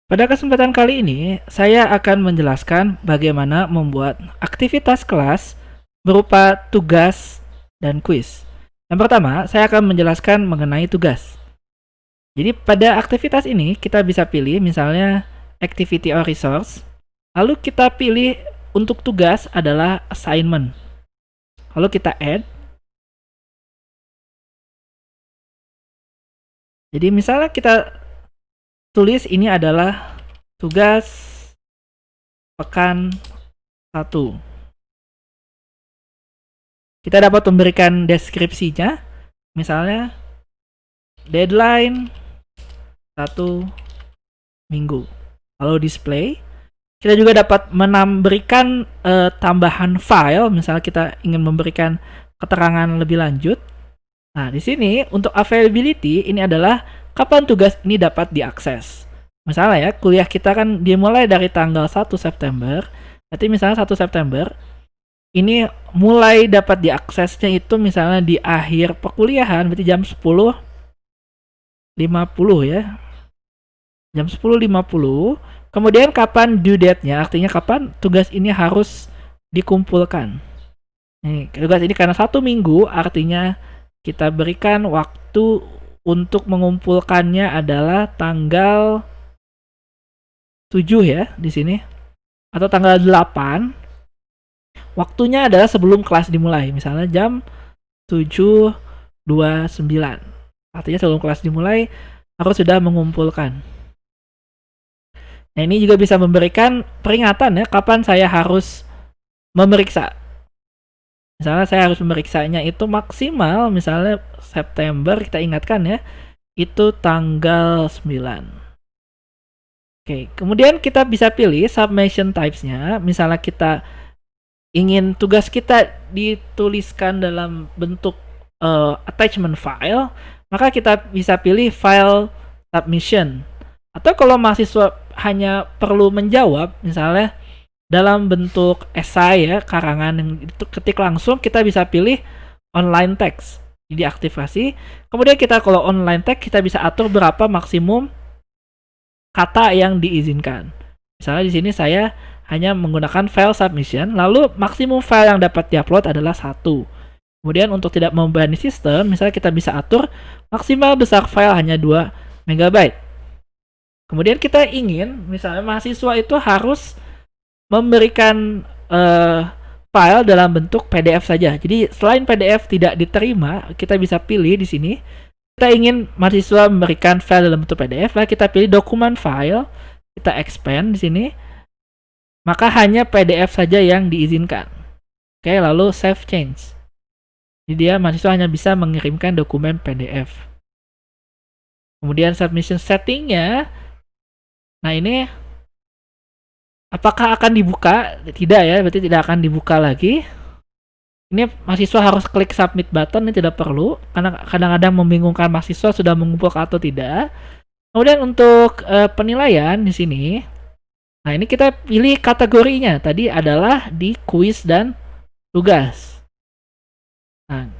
Pada kesempatan kali ini, saya akan menjelaskan bagaimana membuat aktivitas kelas berupa tugas dan kuis. Yang pertama, saya akan menjelaskan mengenai tugas. Jadi pada aktivitas ini kita bisa pilih misalnya activity or resource. Lalu kita pilih untuk tugas adalah assignment. Lalu kita add. Jadi misalnya kita tulis ini adalah tugas pekan 1. Kita dapat memberikan deskripsinya, misalnya deadline 1 minggu. Lalu display, kita juga dapat memberikan tambahan file, misalnya kita ingin memberikan keterangan lebih lanjut. Nah, di sini untuk availability ini adalah kapan tugas ini dapat diakses. Misalnya ya, kuliah kita kan dimulai dari tanggal 1 September. Berarti misalnya 1 September ini mulai dapat diaksesnya itu misalnya di akhir perkuliahan, berarti jam 10.50 ya. Jam 10.50. Kemudian kapan due date-nya, artinya kapan tugas ini harus dikumpulkan. Nih, tugas ini karena 1 minggu, artinya kita berikan waktu untuk mengumpulkannya adalah tanggal 7 ya di sini, atau tanggal 8. Waktunya adalah sebelum kelas dimulai, misalnya jam 7.29. Artinya sebelum kelas dimulai harus sudah mengumpulkan. Nah, ini juga bisa memberikan peringatan ya kapan saya harus memeriksa. Misalnya saya harus memeriksanya itu maksimal misalnya September, kita ingatkan ya, itu tanggal 9. Oke, kemudian kita bisa pilih submission types-nya. Misalnya kita ingin tugas kita dituliskan dalam bentuk attachment file, maka kita bisa pilih file submission. Atau kalau mahasiswa hanya perlu menjawab, misalnya dalam bentuk esai ya, karangan yang ketik langsung, kita bisa pilih online text, diaktifasi. Kemudian kita kalau online text kita bisa atur berapa maksimum kata yang diizinkan. Misalnya di sini saya hanya menggunakan file submission, lalu maksimum file yang dapat diupload adalah 1. Kemudian untuk tidak membebani sistem, misalnya kita bisa atur maksimal besar file hanya 2 MB. Kemudian kita ingin, misalnya mahasiswa itu harus memberikan file dalam bentuk PDF saja. Jadi selain PDF tidak diterima, kita bisa pilih di sini. Kita ingin mahasiswa memberikan file dalam bentuk PDF, lah kita pilih dokumen file, kita expand di sini. Maka hanya PDF saja yang diizinkan. Oke, lalu save change. Jadi dia mahasiswa hanya bisa mengirimkan dokumen PDF. Kemudian submission settingnya. Nah ini apakah akan dibuka? Tidak ya, berarti tidak akan dibuka lagi. Ini mahasiswa harus klik submit button, ini tidak perlu karena kadang-kadang membingungkan mahasiswa sudah mengumpulkan atau tidak. Kemudian untuk penilaian di sini, nah ini kita pilih kategorinya. Tadi adalah di kuis dan tugas. Nah,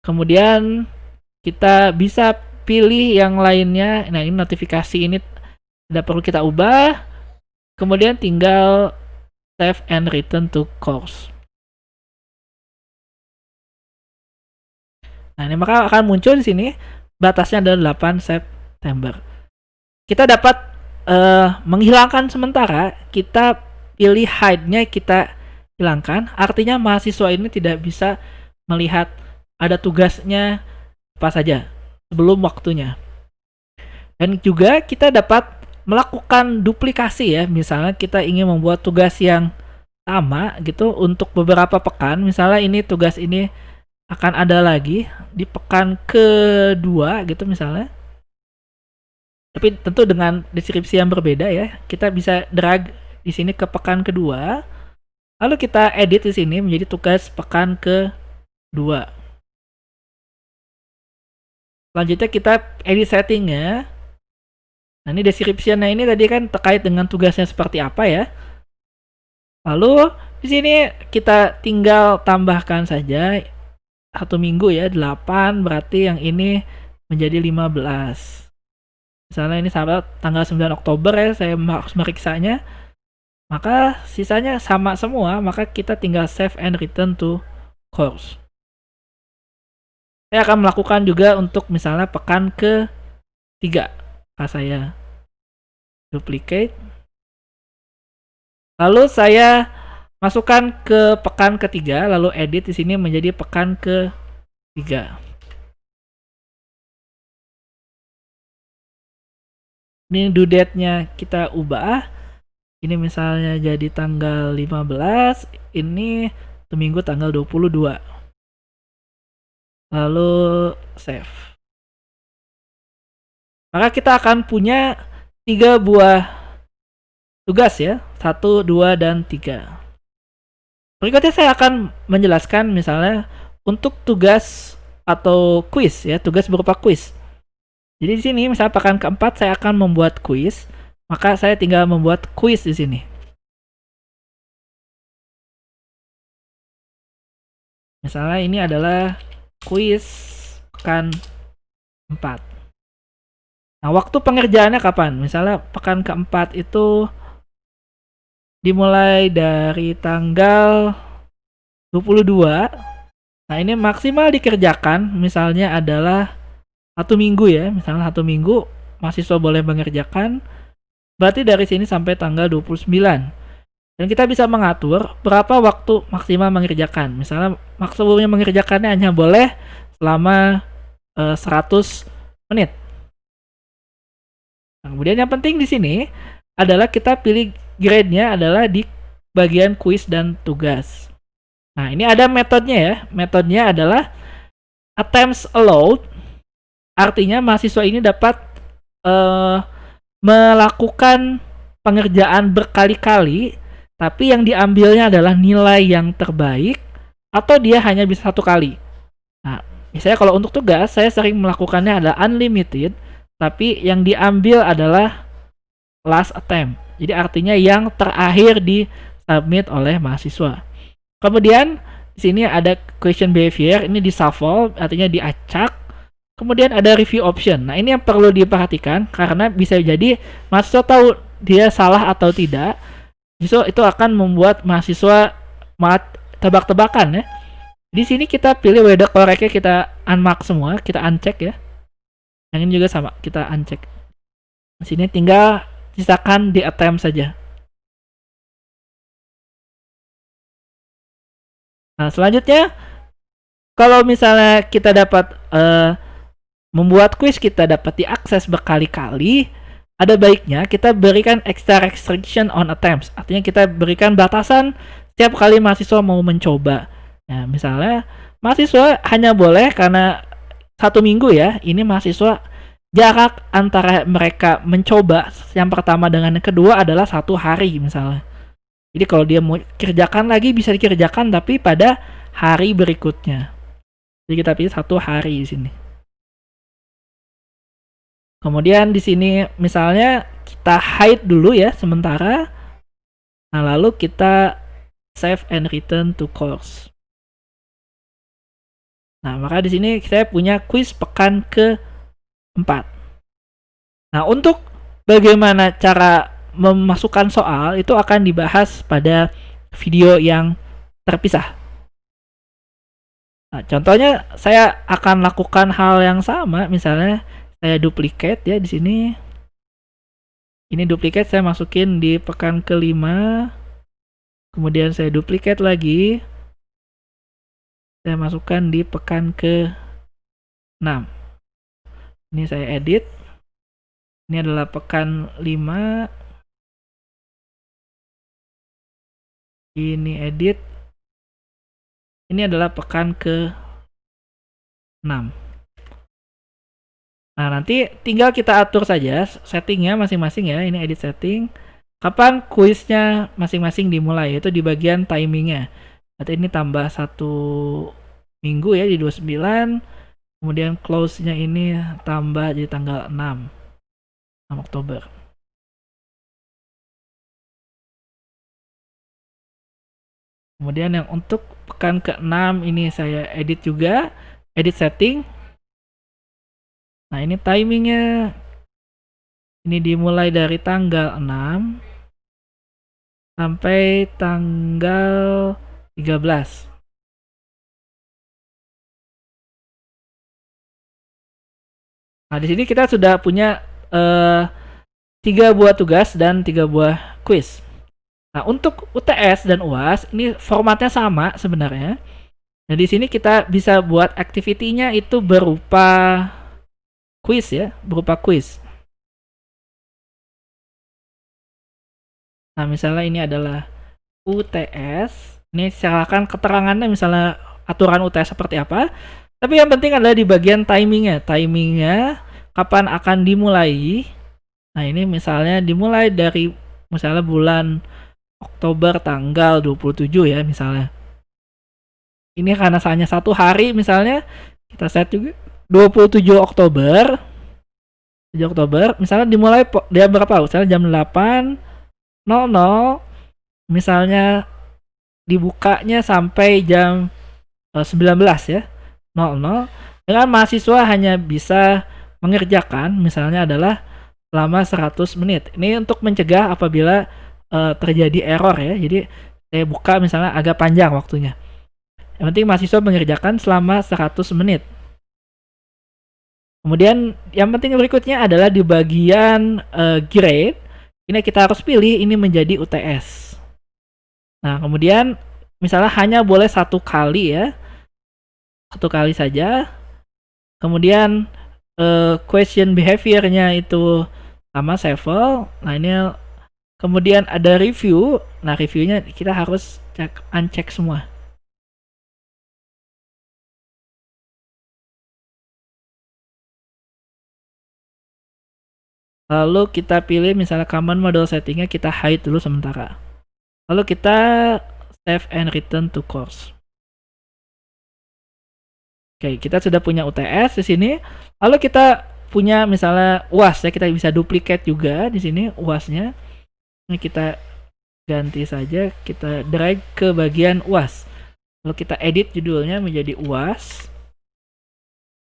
kemudian kita bisa pilih yang lainnya. Nah ini notifikasi ini tidak perlu kita ubah. Kemudian tinggal save and return to course. Nah, ini maka akan muncul di sini batasnya adalah 8 September. Kita dapat menghilangkan sementara, kita pilih hide-nya kita hilangkan. Artinya mahasiswa ini tidak bisa melihat ada tugasnya apa saja sebelum waktunya. Dan juga kita dapat melakukan duplikasi ya. Misalnya kita ingin membuat tugas yang sama gitu untuk beberapa pekan. Misalnya ini tugas ini akan ada lagi di pekan kedua gitu misalnya. Tapi tentu dengan deskripsi yang berbeda ya. Kita bisa drag di sini ke pekan kedua. Lalu kita edit di sini menjadi tugas pekan kedua. Selanjutnya kita edit settingnya. Nah ini deskripsinya ini tadi kan terkait dengan tugasnya seperti apa ya. Lalu di sini kita tinggal tambahkan saja 1 minggu ya, 8 berarti yang ini menjadi 15. Misalnya ini sampai tanggal 9 Oktober ya, saya harus meriksanya. Maka sisanya sama semua, maka kita tinggal save and return to course. Saya akan melakukan juga untuk misalnya pekan ke-3. Saya duplicate. Lalu saya masukkan ke pekan ke-3, lalu edit di sini menjadi pekan ke-3. Ini due date-nya kita ubah. Ini misalnya jadi tanggal 15, ini seminggu tanggal 22. Lalu save. Maka kita akan punya 3 buah tugas ya, 1, 2, dan 3. Berikutnya saya akan menjelaskan misalnya untuk tugas atau quiz ya, tugas berupa quiz. Jadi di sini misalnya pekan ke-4 saya akan membuat quiz, maka saya tinggal membuat quiz di sini. Misalnya ini adalah quiz pekan 4. Nah, waktu pengerjaannya kapan? Misalnya pekan ke-4 itu dimulai dari tanggal 22. Nah, ini maksimal dikerjakan misalnya adalah 1 minggu ya. Misalnya 1 minggu mahasiswa boleh mengerjakan. Berarti dari sini sampai tanggal 29. Dan kita bisa mengatur berapa waktu maksimal mengerjakan. Misalnya maksimumnya mengerjakannya hanya boleh selama 100 menit. Nah, kemudian yang penting di sini adalah kita pilih grade-nya adalah di bagian quiz dan tugas. Nah, ini ada metodenya ya. Metodenya adalah attempts allowed. Artinya mahasiswa ini dapat melakukan pengerjaan berkali-kali, tapi yang diambilnya adalah nilai yang terbaik, atau dia hanya bisa 1 kali. Nah, misalnya kalau untuk tugas, saya sering melakukannya adalah unlimited, tapi yang diambil adalah last attempt. Jadi artinya yang terakhir di submit oleh mahasiswa. Kemudian di sini ada question behavior, ini di shuffle, artinya diacak. Kemudian ada review option. Nah, ini yang perlu diperhatikan karena bisa jadi mahasiswa tahu dia salah atau tidak. Justru itu akan membuat mahasiswa tebak-tebakan ya. Di sini kita pilih whether correctnya kita unmark semua, kita uncheck ya. Yang ini juga sama, kita uncheck. Di sini tinggal sisakan di attempt saja. Nah, selanjutnya kalau misalnya kita dapat membuat quiz kita dapat diakses berkali-kali, ada baiknya kita berikan extra restriction on attempts. Artinya kita berikan batasan setiap kali mahasiswa mau mencoba. Nah, misalnya mahasiswa hanya boleh karena 1 minggu ya, ini mahasiswa jarak antara mereka mencoba yang pertama dengan yang kedua adalah 1 hari misalnya. Jadi kalau dia mau kerjakan lagi bisa dikerjakan tapi pada hari berikutnya. Jadi kita pilih 1 hari di sini. Kemudian di sini misalnya kita hide dulu ya sementara. Nah, lalu kita save and return to course. Nah, maka di sini saya punya quiz pekan ke-4. Nah, untuk bagaimana cara memasukkan soal itu akan dibahas pada video yang terpisah. Nah, contohnya saya akan lakukan hal yang sama, misalnya saya duplicate ya di sini. Ini duplicate saya masukin di pekan ke-5. Kemudian saya duplicate lagi. Saya masukkan di pekan ke-6. Ini saya edit. Ini adalah pekan 5. Ini edit. Ini adalah pekan ke-6. Nah, nanti tinggal kita atur saja settingnya masing-masing ya. Ini edit setting. Kapan kuisnya masing-masing dimulai, yaitu di bagian timingnya. Berarti ini tambah 1 minggu ya di 29. Kemudian close-nya ini tambah jadi tanggal 6 Oktober. Kemudian yang untuk pekan ke-6 ini saya edit juga, edit setting. Nah, ini timingnya Ini dimulai dari tanggal 6 sampai tanggal 13. Nah, di sini kita sudah punya 3 buah tugas dan 3 buah quiz. Nah, untuk UTS dan UAS ini formatnya sama sebenarnya. Nah, di sini kita bisa buat activity-nya itu berupa quiz ya, berupa quiz. Nah, misalnya ini adalah UTS. Ini silakan keterangannya misalnya aturan UTS seperti apa. Tapi yang penting adalah di bagian timingnya. Timingnya kapan akan dimulai. Nah, ini misalnya dimulai dari misalnya bulan Oktober tanggal 27 ya misalnya. Ini karena hanya 1 hari misalnya, kita set juga 27 Oktober. 7 Oktober, misalnya dimulai dia berapa? Misalnya jam 8.00, misalnya dibukanya sampai jam 19 ya. 00. Dengan mahasiswa hanya bisa mengerjakan misalnya adalah selama 100 menit. Ini untuk mencegah apabila terjadi error ya. Jadi saya buka misalnya agak panjang waktunya. Yang penting mahasiswa mengerjakan selama 100 menit. Kemudian yang penting berikutnya adalah di bagian grade. Ini kita harus pilih ini menjadi UTS. Nah, kemudian misalnya hanya boleh 1 kali ya. 1 kali saja. Kemudian question behavior-nya itu sama sevel. Nah, ini kemudian ada review. Nah, reviewnya kita harus uncheck semua. Lalu kita pilih misalnya common model settingnya kita hide dulu sementara. Lalu kita save and return to course. Oke, kita sudah punya UTS di sini. Lalu kita punya misalnya UAS ya, kita bisa duplicate juga di sini UASnya. Ini kita ganti saja, kita drag ke bagian UAS. Lalu kita edit judulnya menjadi UAS.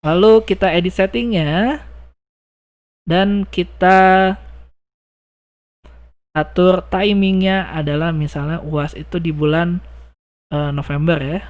Lalu kita edit settingnya dan kita atur timingnya adalah misalnya UAS itu di bulan November ya.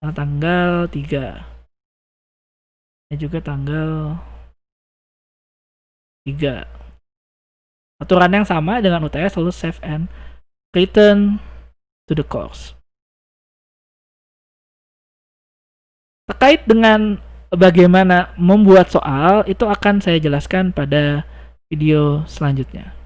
Nah, tanggal 3. Ini juga tanggal 3. Aturan yang sama dengan UTS, lalu save and return to the course. Terkait dengan bagaimana membuat soal, itu akan saya jelaskan pada video selanjutnya.